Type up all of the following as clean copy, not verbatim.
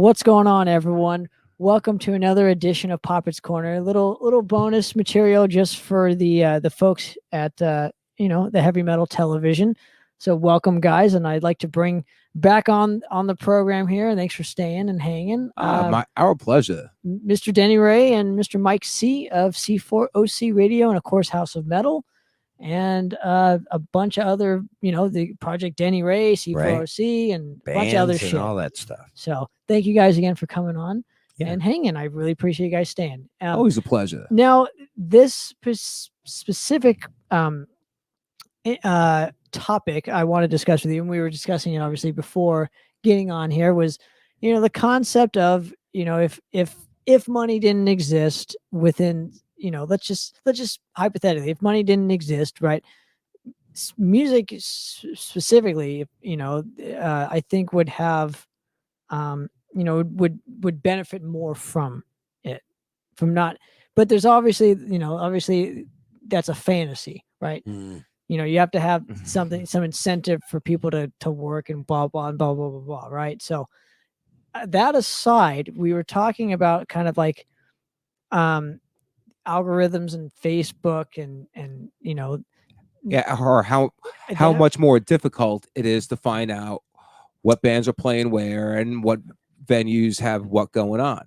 What's going on, everyone? Welcome to another edition of Poppitt's Corner. A little bonus material just for the folks at the heavy metal television. So welcome, guys, and I'd like to bring back on the program here. And thanks for staying and hanging. Our pleasure. Mr. Denny Ray and Mr. Mike C of C4OC Radio, and of course House of Metal, and a bunch of other, the Project Denny Ray, C4OC, and a bunch of other shit, all that stuff. So thank you guys again for coming on Yeah. and hanging. I really appreciate you guys staying. Always a pleasure. Now, this specific topic I want to discuss with you, and we were discussing it obviously before getting on here, was the concept of if money didn't exist within, let's just hypothetically, if money didn't exist, right? Music specifically, I think would have, would benefit more from it, from not. But there's obviously that's a fantasy, right? Mm. You have to have some incentive for people to work and blah blah and blah blah blah blah, right? So that aside, we were talking about kind of like algorithms and Facebook and or how much more difficult it is to find out what bands are playing where and what venues have what going on.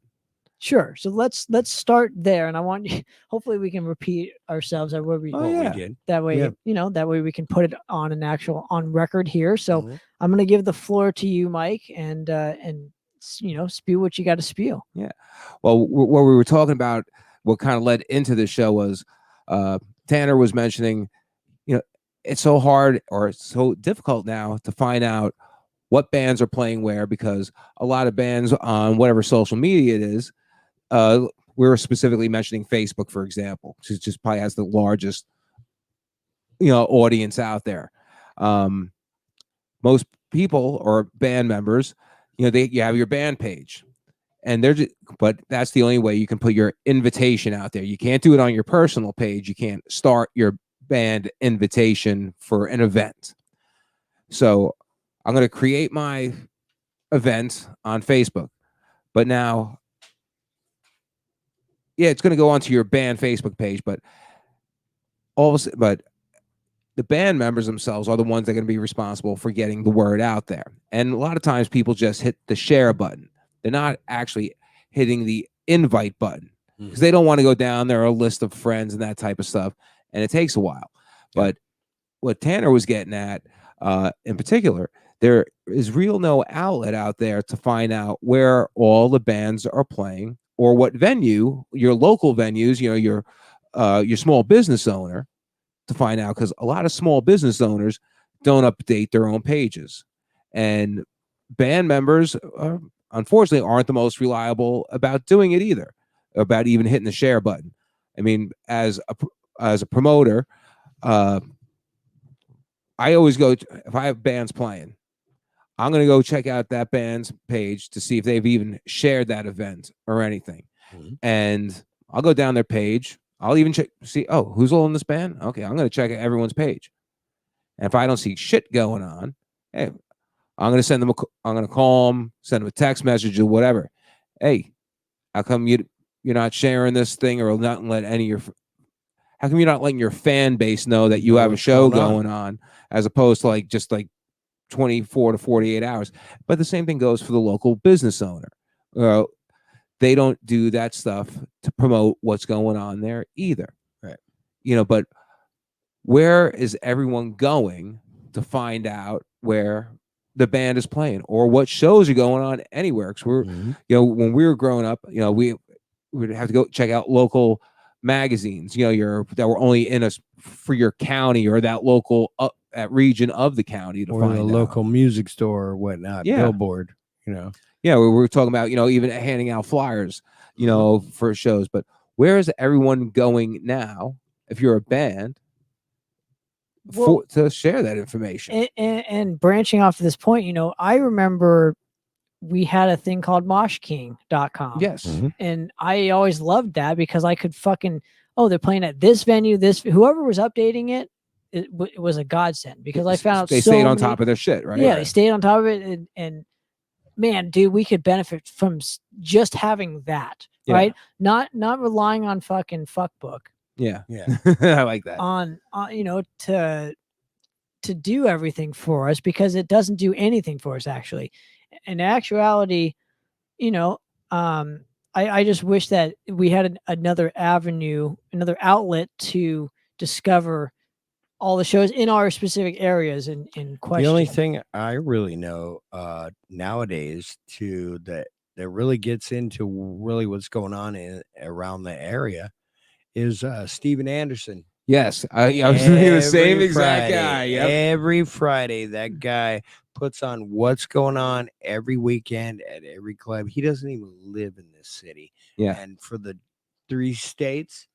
Sure. So let's start there, and I want you. Hopefully, we can repeat ourselves at where we did. That way, that way we can put it on record here. So I'm going to give the floor to you, Mike, and spew what you got to spew. Yeah. Well, what we were talking about, what kind of led into the show was Tanner was mentioning, it's so hard or it's so difficult now to find out what bands are playing where, because a lot of bands on whatever social media it is, we were specifically mentioning Facebook, for example, which just probably has the largest, audience out there. Most people or band members, you have your band page, and but that's the only way you can put your invitation out there. You can't do it on your personal page. You can't start your band invitation for an event. So I'm going to create my event on Facebook, but now, it's going to go onto your band Facebook page, but the band members themselves are the ones that are going to be responsible for getting the word out there. And a lot of times people just hit the share button. They're not actually hitting the invite button because they don't want to go down there a list of friends and that type of stuff. And it takes a while. But what Tanner was getting at, in particular, there is no outlet out there to find out where all the bands are playing or what venue, your local venues, your small business owner, to find out, because a lot of small business owners don't update their own pages, and band members unfortunately aren't the most reliable about doing it either, about even hitting the share button. I mean, as a promoter, I always go, if I have bands playing, I'm going to go check out that band's page to see if they've even shared that event or anything. And I'll go down their page. I'll even see, who's all in this band? Okay, I'm going to check out everyone's page. And if I don't see shit going on, hey, I'm going to send them I'm going to call them, send them a text message or whatever. Hey, how come you're not sharing this thing, or not let any of your, how come you're not letting your fan base know that you have a show going on, as opposed to just 24 to 48 hours. But the same thing goes for the local business owner. They don't do that stuff to promote what's going on there either. Right. But where is everyone going to find out where the band is playing or what shows are going on anywhere? Because we're, when we were growing up, we would have to go check out local magazines, that were only in us for your county or that local that region of the county, to or find the out. Local music store or whatnot, billboard, Yeah, we were talking about, even handing out flyers, for shows. But where is everyone going now, if you're a band, to share that information? And branching off of this point, I remember we had a thing called moshking.com. Yes. And I always loved that because I could they're playing at this venue, whoever was updating it, it was a godsend, because I found out they stayed on top of their shit, right? Yeah, they stayed on top of it, and man, dude, we could benefit from just having that, right? Not relying on fucking fuckbook. Yeah. I like that. On to do everything for us, because it doesn't do anything for us actually. In actuality, I just wish that we had another avenue, another outlet to discover all the shows in our specific areas in question. The only thing I really know nowadays that really gets into really what's going on around the area is Steven Anderson. Yes, I was thinking the same exact Friday, guy. Yep. Every Friday, that guy puts on what's going on every weekend at every club. He doesn't even live in this city. Yeah. And for the 3 states,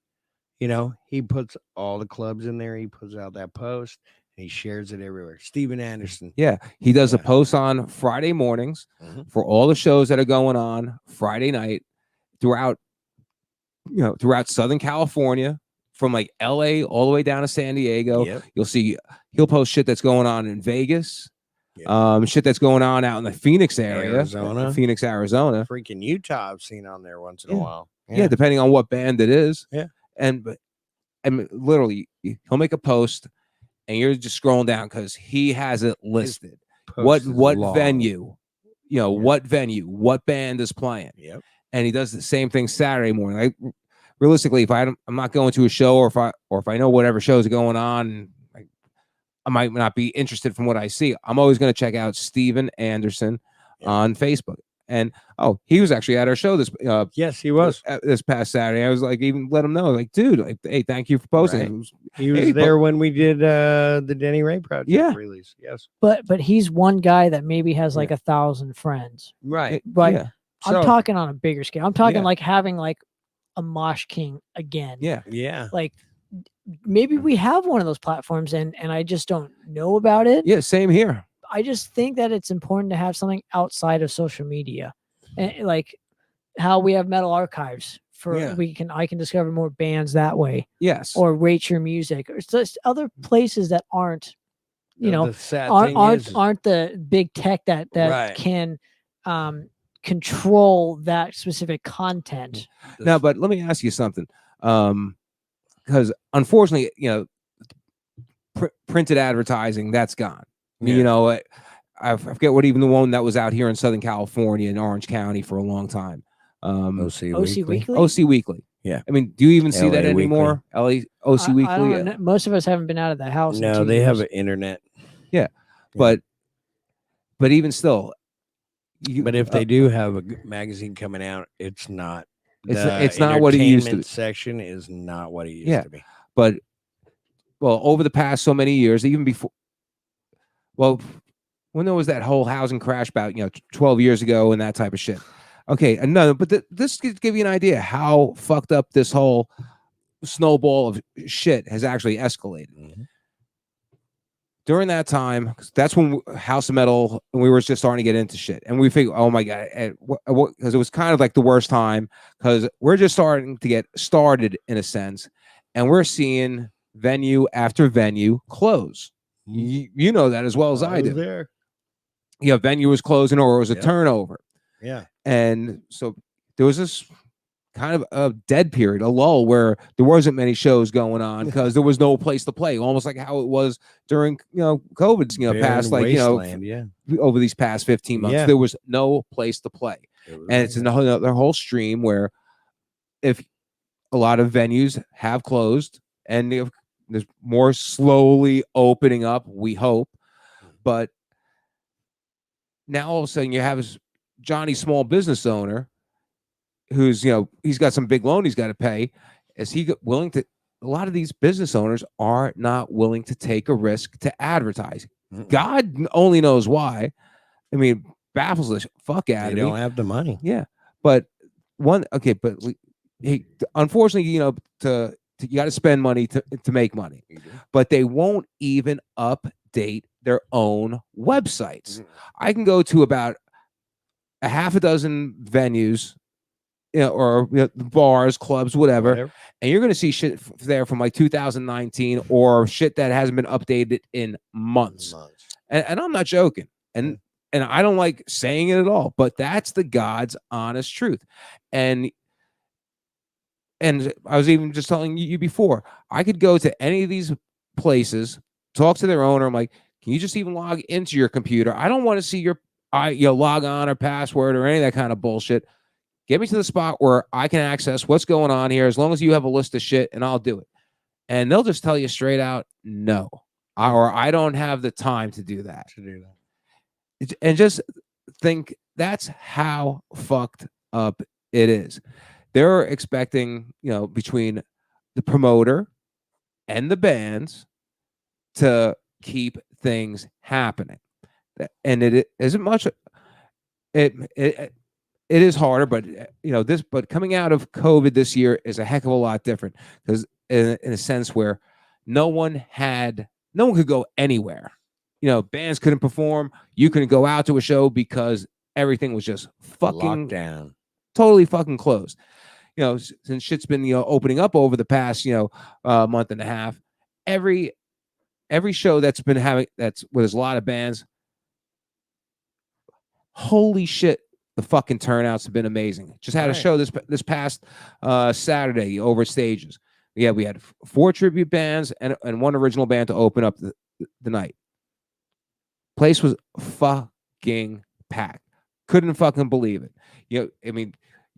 he puts all the clubs in there. He puts out that post. And he shares it everywhere. Steven Anderson. Yeah. He does a post on Friday mornings for all the shows that are going on Friday night throughout Southern California. From like LA all the way down to San Diego. Yep. You'll see he'll post shit that's going on in Vegas. Yep. Shit that's going on out in the Phoenix area. Arizona. Freaking Utah I've seen on there once in a while. Yeah, depending on what band it is. Yeah. And literally he'll make a post and you're just scrolling down because he has it listed. What venue, what venue, what band is playing. Yep. And he does the same thing Saturday morning. Like, realistically, if I'm not going to a show, or if I know whatever shows are going on, I might not be interested from what I see. I'm always going to check out Steven Anderson on Facebook. And he was actually at our show this. Yes, he was this past Saturday. I was like, even let him know, like, dude, like, hey, thank you for posting. Right. He was there when we did the Denny Ray project release. Yes, but he's one guy that maybe has like 1,000 friends. Right. Yeah. I'm talking on a bigger scale. I'm talking like having like a Mosh King again. Yeah. Like maybe we have one of those platforms and I just don't know about it. Yeah, same here. I just think that it's important to have something outside of social media, and like how we have Metal Archives for I can discover more bands that way. Yes. Or rate your music, or just other places that aren't aren't the big tech that can control that specific content. Now, but let me ask you something, because unfortunately, printed advertising, that's gone. I forget what even the one that was out here in Southern California in Orange County for a long time. OC Weekly. OC Weekly. Yeah. I mean, do you even see that anymore? OC Weekly. I don't know. Most of us haven't been out of the house. No, they have an internet. Yeah. But even still. But if they do have a magazine coming out, it's not. It's not what it used to be. Section is not what it used to be. But over the past so many years, even before, when there was that whole housing crash about 12 years ago and that type of shit. Okay, another. But this could give you an idea how fucked up this whole snowball of shit has actually escalated. Mm-hmm. During that time, that's when House of Metal, we were just starting to get into shit. And we figured, oh my God, because it was kind of like the worst time, because we're just starting to get started in a sense. And we're seeing venue after venue close. You know that as well as I do. There. Venue was closing or it was a turnover. Yeah. And so there was this kind of a dead period, a lull where there wasn't many shows going on because there was no place to play, almost like how it was during COVID's past over these past 15 months. There was no place to play. And it's another whole stream where if a lot of venues have closed and there's more slowly opening up, we hope, but now all of a sudden you have Johnny, small business owner, who's he's got some big loan he's got to pay. Is he willing to? A lot of these business owners are not willing to take a risk to advertise. God only knows why. I mean, baffles the fuck out of me. They don't have the money. Yeah, but unfortunately, you got to spend money to make money. But they won't even update their own websites. I can go to about a half a dozen venues, or bars, clubs, whatever, and you're going to see shit there from like 2019 or shit that hasn't been updated in months. And I'm not joking. And and I don't like saying it at all, but that's the God's honest truth. And I was even just telling you before, I could go to any of these places, talk to their owner. I'm like, can you just even log into your computer? I don't want to see your log on or password or any of that kind of bullshit. Get me to the spot where I can access what's going on here, as long as you have a list of shit, and I'll do it. And they'll just tell you straight out, no, or I don't have the time to do that. And just think that's how fucked up it is. They're expecting, between the promoter and the bands to keep things happening. And it isn't much. It is harder, but but coming out of COVID this year is a heck of a lot different, because in a sense where no one could go anywhere. Bands couldn't perform. You couldn't go out to a show because everything was just fucking lockdown, totally fucking closed. Since shit's been opening up over the past month and a half, every show that's been having where there's a lot of bands. Holy shit, the fucking turnouts have been amazing. Just had a show this past Saturday over Stages. Yeah, we had 4 tribute bands and 1 original band to open up the night. Place was fucking packed. Couldn't fucking believe it. I mean,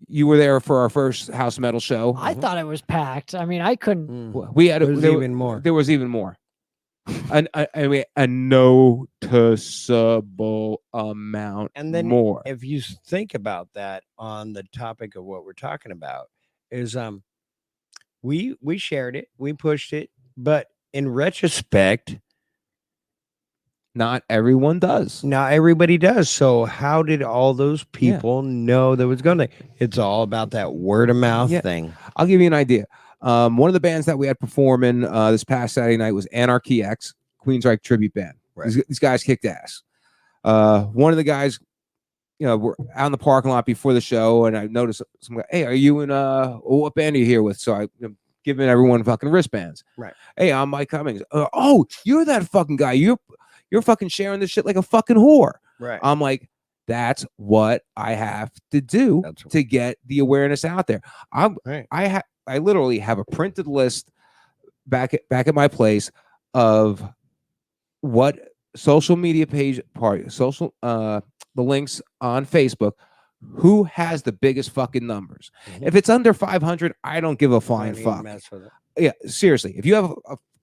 you were there for our first house metal show. I thought it was packed. I mean, I couldn't. We had even more. There was even more. I mean, a noticeable amount. And then more. If you think about that on the topic of what we're talking about, is we shared it, we pushed it, but in retrospect, not everyone does. Not everybody does. So how did all those people know that was going to? It's all about that word of mouth thing. I'll give you an idea. One of the bands that we had performing this past Saturday night was Anarchy X, Queensryche tribute band. Right. These guys kicked ass. One of the guys, we're out in the parking lot before the show, and I noticed some guy, hey, are you in what band are you here with? So I giving everyone fucking wristbands. Right. Hey, I'm Mike Cummings. Oh, you're that fucking guy. You're fucking sharing this shit like a fucking whore. Right. I'm like, that's what I have to do to get the awareness out there. I literally have a printed list back at my place of what social media page the links on Facebook, who has the biggest fucking numbers. If it's under 500, I don't give a flying fuck. Yeah, seriously. If you have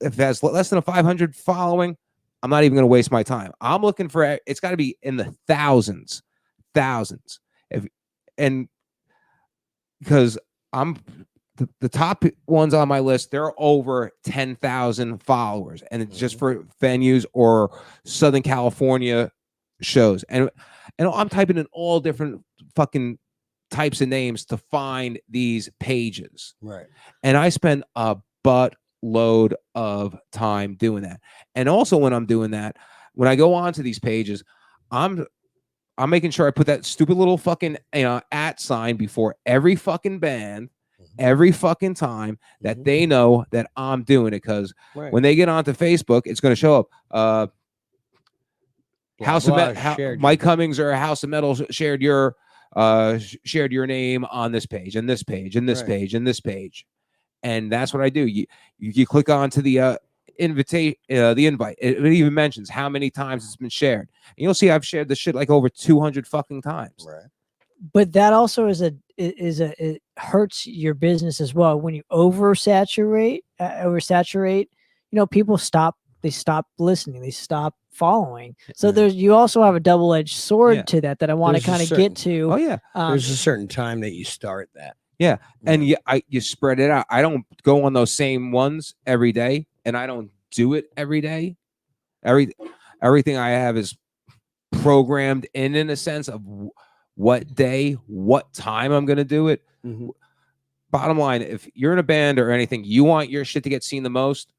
if it has less than a 500 following, I'm not even going to waste my time. I'm looking for it's got to be in the thousands. Because I'm the top ones on my list, they're over 10,000 followers, and it's just for venues or Southern California shows. And I'm typing in all different fucking types of names to find these pages. Right. And I spend a buttload of time doing that. And also when I'm doing that, when I go onto these pages, I'm making sure I put that stupid little fucking at sign before every fucking band, every fucking time, that they know that I'm doing it. Because when they get onto Facebook, it's going to show up. Mike Cummings or House of Metal shared your name on this page and this page and this page and this page. And that's what I do. You click onto the invite. It even mentions how many times it's been shared. And you'll see I've shared the shit like over 200 fucking times. Right. But that also it hurts your business as well when you oversaturate. People stop listening, they stop following. So you also have a double-edged sword to that I want to kind of get to. Oh yeah, there's a certain time that you start that. Yeah, and you spread it out. I don't go on those same ones every day, and I don't do it every day. Everything I have is programmed in a sense of what day, what time I'm going to do it. Bottom line, if you're in a band or anything, you want your shit to get seen the most,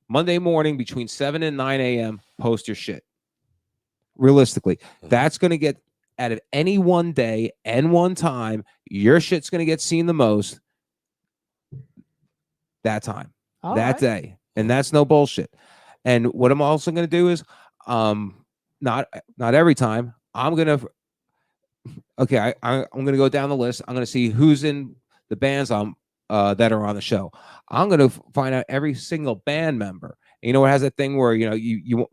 Monday morning between 7 and 9 a.m., post your shit. Realistically, that's going to get, out of any one day and one time, your shit's going to get seen the most that time, that day. And that's no bullshit. And what I'm also going to do is, not every time. I'm gonna I'm gonna go down the list. I'm gonna see who's in the bands that are on the show. I'm gonna find out every single band member. And you know, it has that thing where you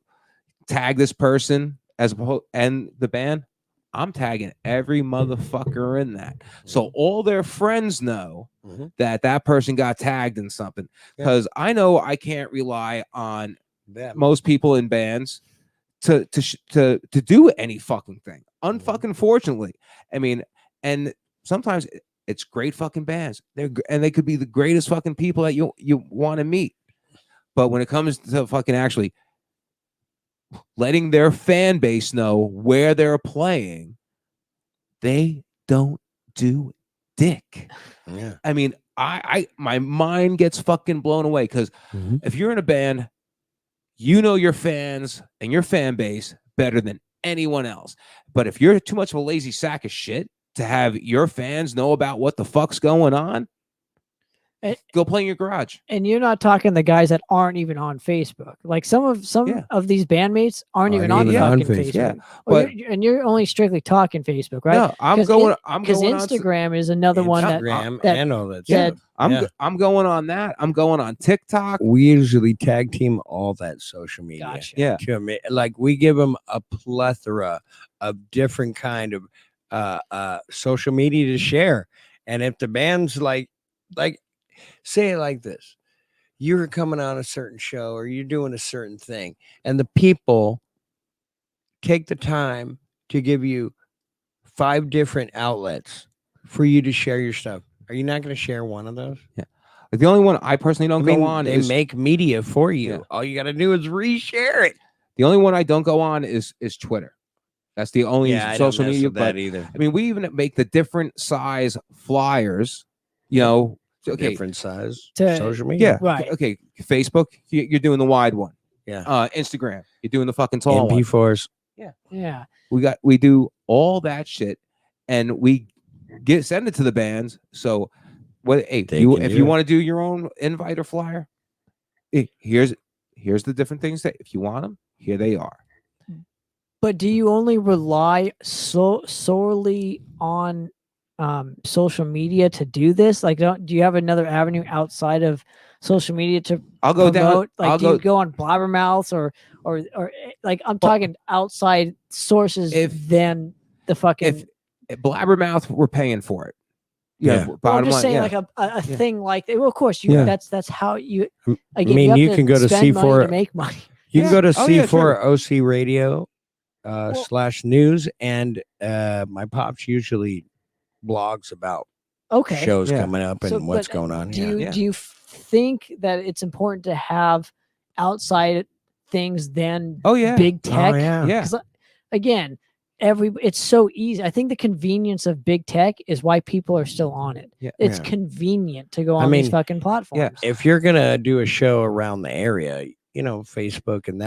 tag this person as and the band. I'm tagging every motherfucker in that, so all their friends know that person got tagged in something. Because I know I can't rely on most people in bands to do any fucking thing. Unfucking fortunately, I mean, and sometimes it's great fucking bands. They could be the greatest fucking people that you want to meet. But when it comes to fucking actually letting their fan base know where they're playing, they don't do dick. Yeah. I mean, my mind gets fucking blown away because if you're in a band, you know your fans and your fan base better than anyone else. But if you're too much of a lazy sack of shit to have your fans know about what the fuck's going on, go play in your garage. And you're not talking the guys that aren't even on Facebook. Like some of these bandmates aren't even on fucking Facebook. Yeah, but you're only strictly talking Facebook, right? No, I'm going on Instagram is another one that and all that. I'm going on that. I'm going on TikTok. We usually tag team all that social media. Gotcha. Yeah, like we give them a plethora of different kind of social media to share. And if the band's like say it like this, you're coming on a certain show or you're doing a certain thing, and the people take the time to give you 5 different outlets for you to share your stuff. Are you not going to share one of those? Yeah. The only one I personally don't go on they make media for you. Yeah. All you got to do is reshare it. The only one I don't go on is Twitter. That's the only social media. But either. I mean, we even make the different size flyers. Different size social media. Yeah. Right. Okay. Facebook, you're doing the wide one. Yeah. Instagram, you're doing the fucking tall one. MP4s. Yeah. Yeah. We do all that shit, and we send it to the bands. So, if you want to do your own invite or flyer, here's the different things that if you want them, here they are. But do you only rely solely on social media to do this? Like, do you have another avenue outside of social media to promote? Like, do you go on Blabbermouths or like I'm talking outside sources than the fucking. If Blabbermouth, we're paying for it. Yeah, I'm just saying, like a thing like well, of course that's how you. Again, you can go to C4 to make money. You can go to C4OC Radio /news, and my pops usually blogs about shows coming up and what's going on. Do you think that it's important to have outside things than big tech? Because again, it's so easy. I think the convenience of big tech is why people are still on it. It's convenient to go on these fucking platforms. If you're gonna do a show around the area, Facebook and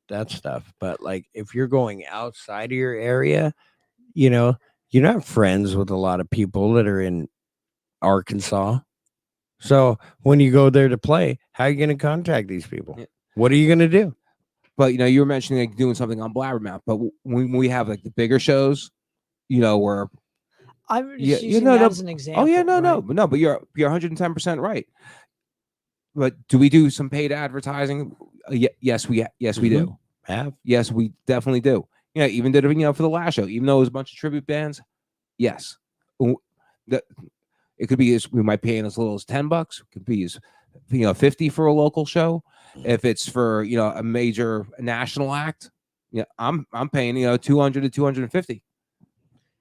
that stuff. But like if you're going outside of your area, you're not friends with a lot of people that are in Arkansas. So when you go there to play, how are you going to contact these people? Yeah. What are you going to do? But you were mentioning like doing something on Blabbermouth, but when we have like the bigger shows, where I'm just using that as an example. Oh yeah, no, but you're 110% right. But do we do some paid advertising? Yes, we do. Yes, we definitely do. Even did it, for the last show, even though it was a bunch of tribute bands. Yes, it could be we might pay as little as $10. It could be as $50 for a local show. If it's for a major national act, I'm paying $200 to $250.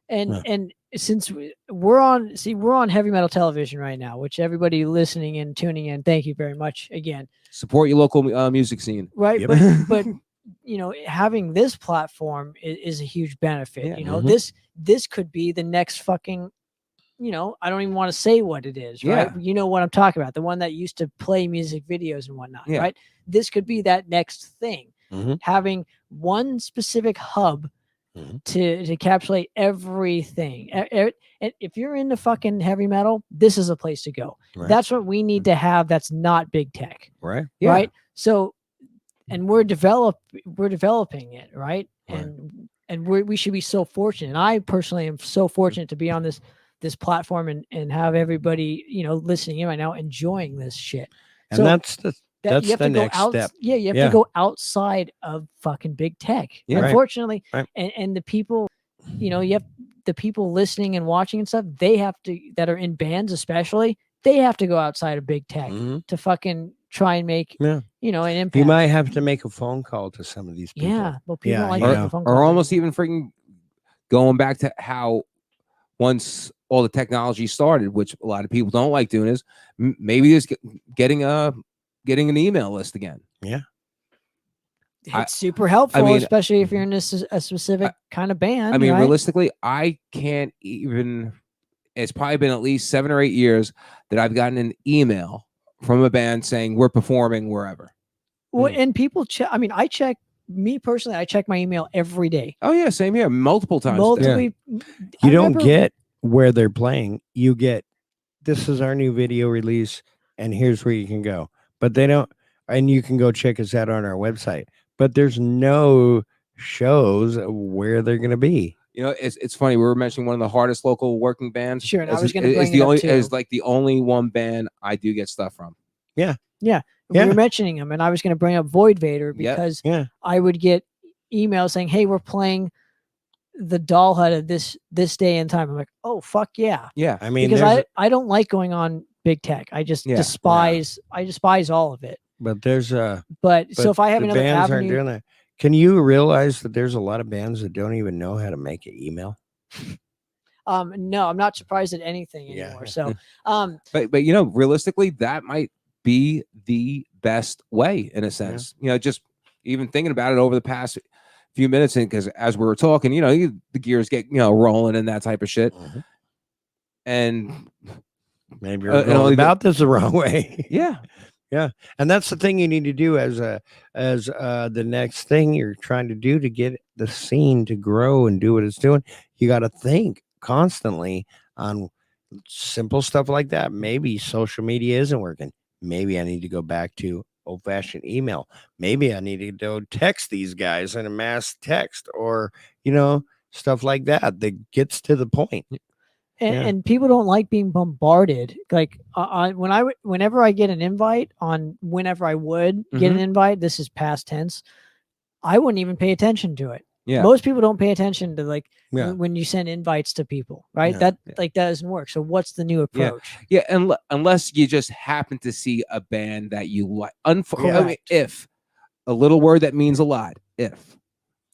And since we're on heavy metal television right now, which everybody listening and tuning in, thank you very much again. Support your local music scene, right? Yep. But having this platform is a huge benefit. This could be the next fucking. I don't even want to say what it is, right? You know what I'm talking about, the one that used to play music videos and whatnot, right? This could be that next thing. Having one specific hub to encapsulate everything. And if you're into fucking heavy metal, this is a place to go. Right. That's what we need to have. That's not big tech. Right. Right. So we're developing it, right? Right. And we should be so fortunate. And I personally am so fortunate to be on this platform and have everybody, listening in right now, enjoying this shit. And So that's you have the to go next out. step. Yeah, you have Yeah. to go outside of fucking big tech. Yeah. Right. Unfortunately, Right. and the people, you have the people listening and watching and stuff. They have to, that are in bands especially. They have to go outside of big tech Mhm. to fucking try and make Yeah. an impact. You might have to make a phone call to some of these people. Yeah, but people Yeah, don't like you making know. phone or calls almost anymore. even freaking going back to how once all the technology started, which a lot of people don't like doing, is maybe just getting an email list again. Yeah. It's super helpful, mean, especially if you're in a specific kind of band. I mean, right? realistically, I can't even. It's probably been at least 7 or 8 years that I've gotten an email from a band saying we're performing wherever. Well, and people check. I mean, me personally, I check my email every day. Oh yeah, same here, multiple times. a day. You don't get where they're playing. You get, this is our new video release, and here's where you can go. But they don't, and you can go check us out on our website. But there's no shows where they're going to be. It's funny. We were mentioning one of the hardest local working bands. Sure, and I As- was gonna is bring the it up only too. is like the only one band I do get stuff from. We Yeah. were mentioning them, and I was going to bring up Void Vader Yep. because Yeah. I would get emails saying, "Hey, we're playing the Doll Hut at this day and time." I'm like, "Oh fuck yeah!" Yeah, I mean, Because I don't like going on big tech. I just Yeah. despise all of it. but there's But so if I have the another bands aren't avenue, doing that. Can you realize that there's a lot of bands that don't even know how to make an email? no, I'm not surprised at anything Yeah. anymore. So, but realistically, that might be the best way in a sense. Just even thinking about it over the past few minutes, and because as we were talking, the gears get rolling and that type of shit, Mhm. and Maybe you're going about this the wrong way. yeah. And that's the thing you need to do as the next thing you're trying to do to get the scene to grow and do what it's doing. You got to think constantly on simple stuff like that. Maybe social media isn't working. Maybe I need to go back to old-fashioned email. Maybe I need to go text these guys in a mass text, or stuff like that gets to the point. and people don't like being bombarded. Like whenever I get an invite on, whenever I would get an invite, this is past tense, I wouldn't even pay attention to it. Yeah. Most people don't pay attention to Yeah. when you send invites to people, right? Yeah. That doesn't work. So what's the new approach? Yeah, unless you just happen to see a band that you like. Correct. If a little word that means a lot. If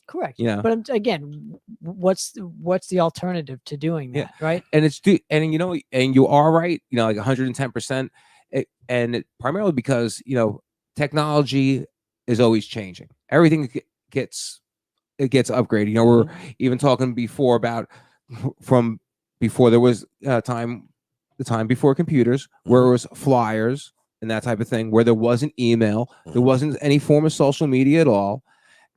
Correct. Yeah. But again, what's the alternative to doing that, Yeah. right? and it's and you are right, like 110%, and primarily because technology is always changing. Everything gets upgraded. We're even talking before about from before there was the time before computers, where it was flyers and that type of thing, where there wasn't email, there wasn't any form of social media at all.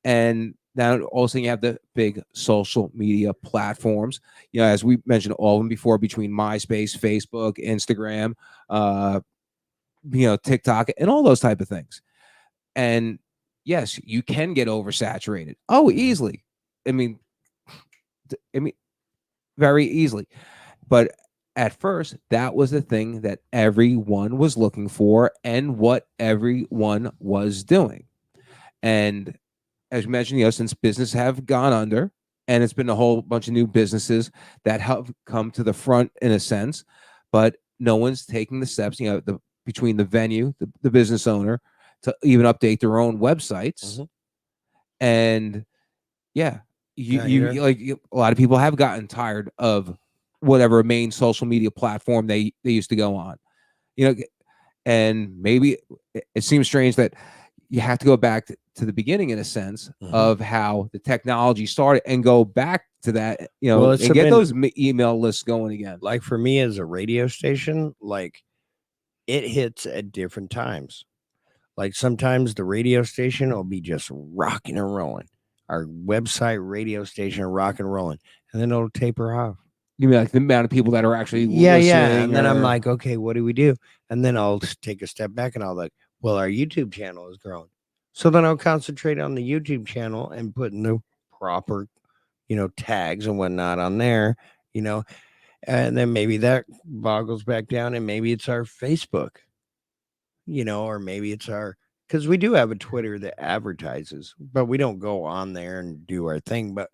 And now also you have the big social media platforms, as we mentioned, all of them before, between MySpace, Facebook, Instagram, TikTok, and all those type of things. And yes, you can get oversaturated. Oh, easily. I mean, very easily. But at first, that was the thing that everyone was looking for and what everyone was doing. And as you mentioned, since business have gone under, and it's been a whole bunch of new businesses that have come to the front in a sense, but no one's taking the steps, between the venue, the business owner, to even update their own websites. And you like, a lot of people have gotten tired of whatever main social media platform they used to go on, and maybe it seems strange that you have to go back to the beginning in a sense of how the technology started and go back to that, and get those email lists going again. Like for me as a radio station, like it hits at different times. Like sometimes the radio station will be just rocking and rolling. Our website radio station rock and rolling, and then it'll taper off. You mean like the amount of people that are actually listening? listening? And then I'm like, okay, what do we do? And then I'll take a step back and I'll like, well, our YouTube channel has grown. So then I'll concentrate on the YouTube channel and putting the proper, tags and whatnot on there, and then maybe that boggles back down and maybe it's our Facebook, or maybe it's because we do have a Twitter that advertises, but we don't go on there and do our thing. But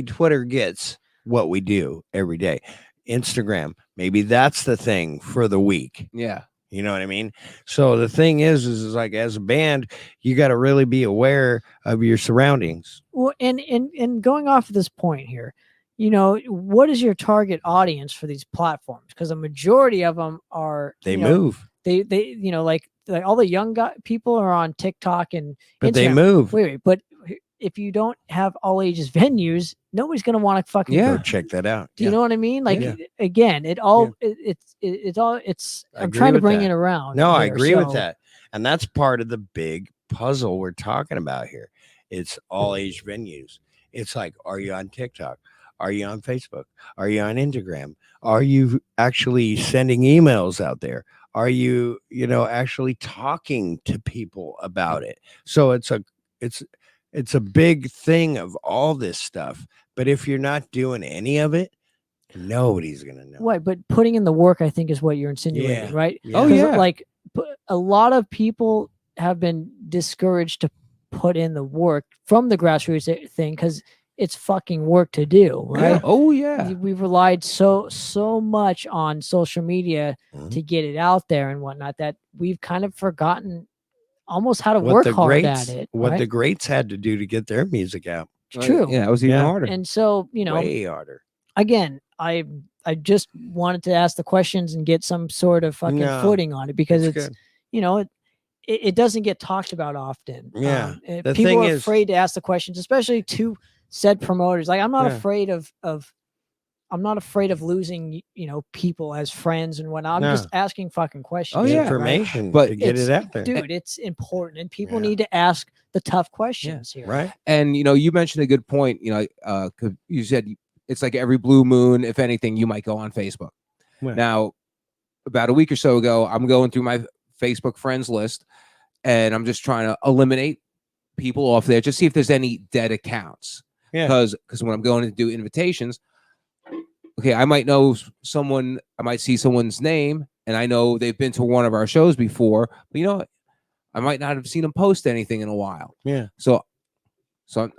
Twitter gets what we do every day. Instagram, maybe that's the thing for the week. Yeah. You know what I mean? So the thing is like as a band, you got to really be aware of your surroundings. Well, and going off of this point here, what is your target audience for these platforms? Because a majority of them are They move. They like all the young people are on TikTok and But Instagram. they move. Wait, but if you don't have all ages venues, nobody's gonna want to fucking Go check that out. Do you know what I mean? Like Yeah. again, it's I'm trying to bring it around. No, I here, agree with so- that. And that's part of the big puzzle we're talking about here. It's all age venues. It's like, are you on TikTok? Are you on Facebook? Are you on Instagram? Are you actually sending emails out there? Are you, actually talking to people about it? So it's a big thing of all this stuff. But if you're not doing any of it, nobody's gonna know. Right, but putting in the work, I think, is what you're insinuating, Yeah. right? Yeah. Oh, 'Cause, yeah. like a lot of people have been discouraged to put in the work from the grassroots thing because it's fucking work to do, Yeah. right? Oh yeah. We've relied so much on social media Mhm. to get it out there and whatnot that we've kind of forgotten almost how to What work the hard greats, at it. what right? the greats had to do to get their music out. It's true. Yeah, it was even Yeah. harder. And so, Way harder. again, I just wanted to ask the questions and get some sort of fucking No, footing on it because it's it's good. it doesn't get talked about often. Yeah, the People thing are is- afraid to ask the questions, especially to said promoters. Like I'm not Yeah. afraid of I'm not afraid of losing, people as friends and whatnot. I'm No. just asking fucking questions. Oh, yeah. right? Information But to get It's- it out there. Dude, it's important and people Yeah. need to ask the tough questions here. Right? And you mentioned a good point. 'Cause you said it's like every blue moon. If anything, you might go on Facebook. Right. Now, about a week or so ago, I'm going through my Facebook friends list, and I'm just trying to eliminate people off there, just see if there's any dead accounts. Yeah. Because when I'm going to do invitations, okay, I might know someone, I might see someone's name, and I know they've been to one of our shows before, but I might not have seen them post anything in a while. Yeah. So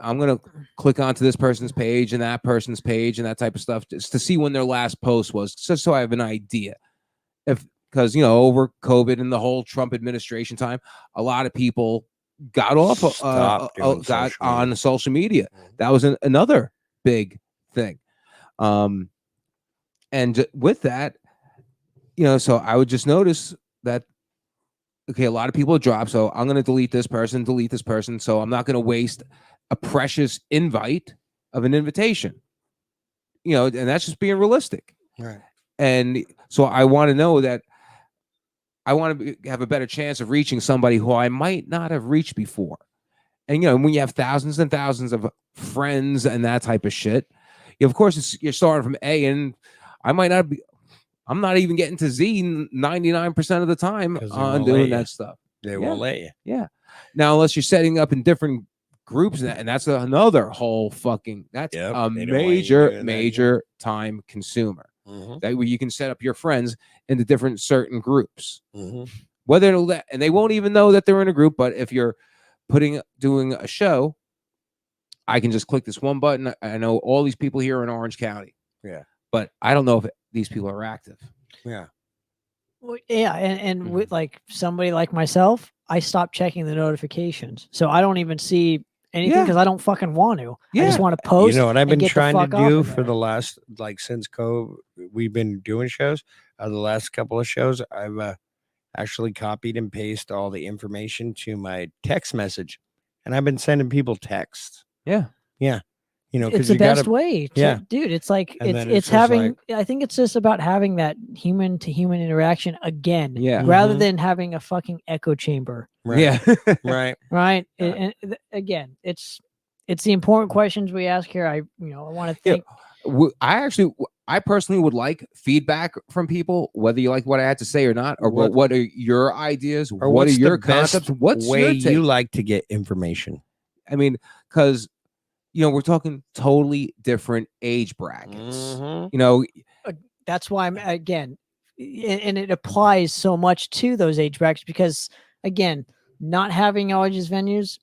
I'm going to click onto this person's page and that person's page and that type of stuff just to see when their last post was, just so I have an idea. Because over COVID and the whole Trump administration time, a lot of people got off, Stopped doing got social on media. social media. Mhm. That was another big thing. And with that, so I would just notice that, okay, a lot of people drop. So I'm going to delete this person. So I'm not going to waste a precious invite of an invitation, and that's just being realistic. Right. And so I want to know that I want to have a better chance of reaching somebody who I might not have reached before. And, when you have thousands and thousands of friends and that type of shit, of course, you're starting from A, and I'm not even getting to Z 99% of the time 'Cause they on won't doing let that you. stuff. They Yeah. won't let you. Yeah. Now, unless you're setting up in different groups, and that's another whole fucking, that's Yep, a they don't want you major, doing that major time consumer. Mhm. That way you can set up your friends into different certain groups. Mhm. And they won't even know that they're in a group, but if you're doing a show, I can just click this one button. I know all these people here in Orange County. Yeah. But I don't know if these people are active. Yeah. Well, yeah, and Mhm. with like somebody like myself, I stopped checking the notifications, so I don't even see anything Yeah. because I don't fucking want to. I just Yeah. want to post. You know what I've and been get the trying to fuck off do of for there. the last, since COVID, we've been doing shows. The last couple of shows, I've actually copied and pasted all the information to my text message, and I've been sending people texts. Yeah. Because It's the you best gotta, way, yeah. dude. It's like And it's then it's just having. I think it's just about having that human to human interaction again, Yeah. rather Mhm. than having a fucking echo chamber, right, Yeah. right. right? Yeah. And again, it's the important questions we ask here. I want to Yeah. think. I personally would like feedback from people, whether you like what I had to say or not, or What- what are your ideas, Or what are what's your the best concepts, what's way your take? you like to get information? I mean, because we're talking totally different age brackets. Mhm. You know, That's why I'm again, and it applies so much to those age brackets because again, not having all ages venues,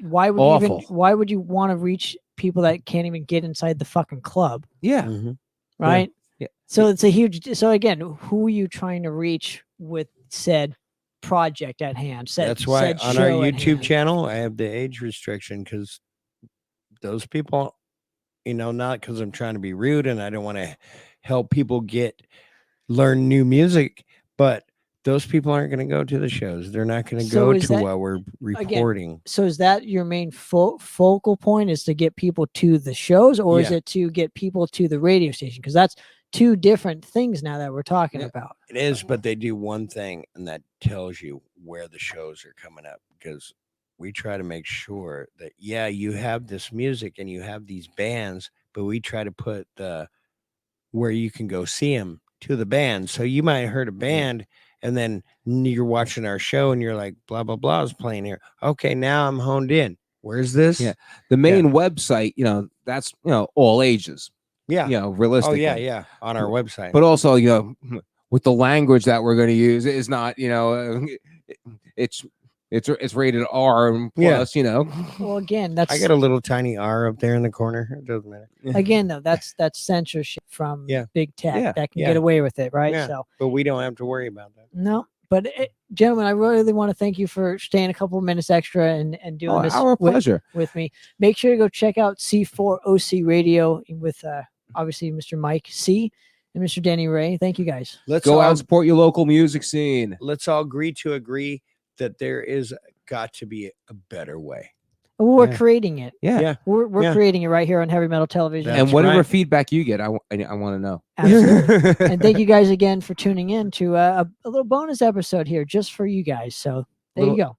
why would you even, Awful. why would you want to reach people that can't even get inside the fucking club, yeah, Mhm. right? yeah. So it's a huge. So again, who are you trying to reach with said project at hand? That's why said on our show at YouTube hand? channel, I have the age restriction because those people, not because I'm trying to be rude and I don't want to help people learn new music, but those people aren't going to go to the shows. They're not going to So go is to that- what we're reporting. So is that your main focal point, is to get people to the shows, or is Yeah. it to get people to the radio station? Because that's two different things now that we're talking Yeah. about. It is, but they do one thing, and that tells you where the shows are coming up, because we try to make sure that, yeah, you have this music and you have these bands, but we try to put where you can go see them to the band. So you might have heard a band and then you're watching our show and you're like, blah, blah, blah is playing here. Okay, now I'm honed in. Where's this? Yeah. The main website, that's all ages. Yeah. Realistically. Oh, yeah. On our website. But also, with the language that we're going to use is not, it's rated R and Yeah. plus, Well, again, that's I got a little tiny R up there in the corner. It doesn't matter. again though, that's censorship from Yeah. big tech Yeah. that can Yeah. get away with it, right? Yeah. So But we don't have to worry about that. no, but gentlemen, I really want to thank you for staying a couple of minutes extra and doing this our pleasure. with me. Make sure to go check out C4OC Radio with obviously Mr. Mike C and Mr. Denny Ray. Thank you guys. Let's Go all, out and support your local music scene. let's all agree that there is got to be a better way. Well, we're Yeah. creating it. Yeah. We're Yeah. creating it right here on Heavy Metal Television. That's And whatever right. feedback you get, I want to know. Absolutely. And thank you guys again for tuning in to a little bonus episode here just for you guys. So there you go.